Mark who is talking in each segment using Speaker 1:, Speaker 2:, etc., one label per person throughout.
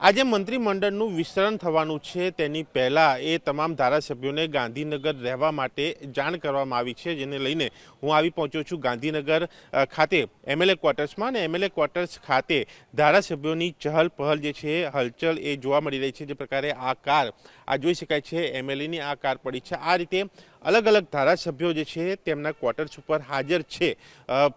Speaker 1: આજે મંત્રીમંડળનું વિસ્તરણ થવાનું છે તેની પહેલાં એ તમામ ધારાસભ્યોને ગાંધીનગર રહેવા માટે જાણ કરવામાં આવી છે, જેને લઈને હું આવી પહોંચ્યો છું ગાંધીનગર ખાતે એમએલએ ક્વાર્ટર્સમાં. અને એમએલએ ક્વાર્ટર્સ ખાતે ધારાસભ્યોની ચહલ પહલ જે છે, હલચલ એ જોવા મળી રહી છે. જે પ્રકારે આ કાર આ જોઈ શકાય છે, એમએલએની આ કાર પડી છે. આ રીતે અલગ અલગ ધારાસભ્યો જે છે તેમના ક્વાર્ટર્સ ઉપર હાજર છે.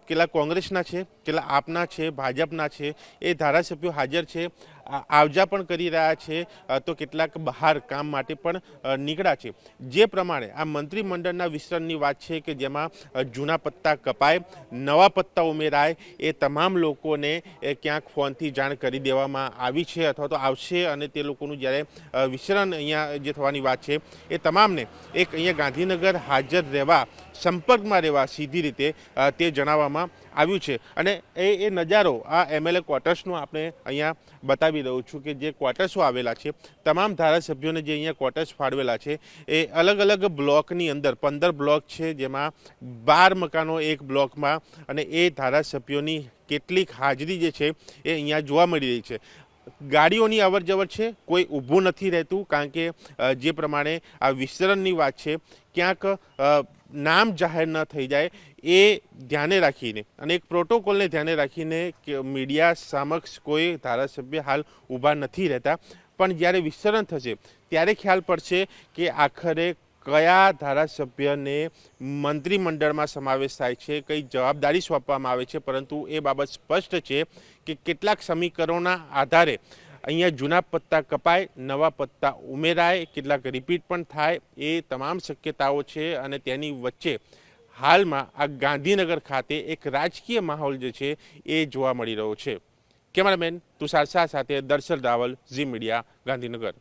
Speaker 1: કેટલા કોંગ્રેસના છે, કેટલા આપના છે, ભાજપના છે, એ ધારાસભ્યો હાજર છે. આવજા પણ કરી રહ્યા છે, તો કેટલાક બહાર કામ માટે પણ નીકળ્યા છે. જે પ્રમાણે આ મંત્રીમંડળના વિસ્તરણની વાત છે કે જેમાં જૂના પત્તા કપાય, નવા પત્તા ઉમેરાય, એ તમામ લોકોને ક્યાંક ફોનથી જાણ કરી દેવામાં આવી છે અથવા તો આવશે. અને તે લોકોનું જ્યારે વિસ્તરણ અહીંયા જે થવાની વાત છે એ તમામને એક અહીંયા ગાંધીનગર હાજર રહેવા, સંપર્કમાં રહેવા સીધી રીતે તે જણાવવામાં આવ્યું છે. અને એ નજારો આ એમએલએ ક્વાર્ટર્સનો આપણે અહીંયા બતાવી રહ્યું છું કે જે ક્વાર્ટર્સો આવેલા છે, તમામ ધારાસભ્યોને જે અહીંયા ક્વાર્ટર્સ ફાળવેલા છે એ અલગ અલગ બ્લોકની અંદર 15 બ્લોક છે, જેમાં 12 મકાનો એક બ્લોકમાં. અને એ ધારાસભ્યોની કેટલીક હાજરી જે છે એ અહીંયા જોવા મળી રહી છે. ગાડીઓની અવરજવર છે, કોઈ ઊભું નથી રહેતું, કારણ કે જે પ્રમાણે આ વિસ્તરણની વાત છે ક્યાંક નામ જાહેર ન થઈ જાય એ ધ્યાને રાખીને અને એક પ્રોટોકોલને ધ્યાને રાખીને મીડિયા સમક્ષ કોઈ ધારાસભ્ય હાલ ઊભા નથી રહેતા. પણ જ્યારે વિસ્તરણ થશે ત્યારે ખ્યાલ પડશે કે આખરે કયા ધારાસભ્યને મંત્રીમંડળમાં સમાવેશ થાય છે, કઈ જવાબદારી સોંપવામાં આવે છે. પરંતુ એ બાબત સ્પષ્ટ છે કે કેટલાક સમીકરણોના આધારે અહીંયા જૂના પત્તા કપાય, નવા પત્તા ઉમેરાય, કેટલાક રિપીટ પણ થાય, એ તમામ શક્યતાઓ છે. અને તેની વચ્ચે હાલમાં આ ગાંધીનગર ખાતે એક રાજકીય માહોલ જે છે એ જોવા મળી રહ્યો છે. કેમેરામેન તુષાર શાહ સાથે દર્શન રાવલ, ઝી મીડિયા, ગાંધીનગર.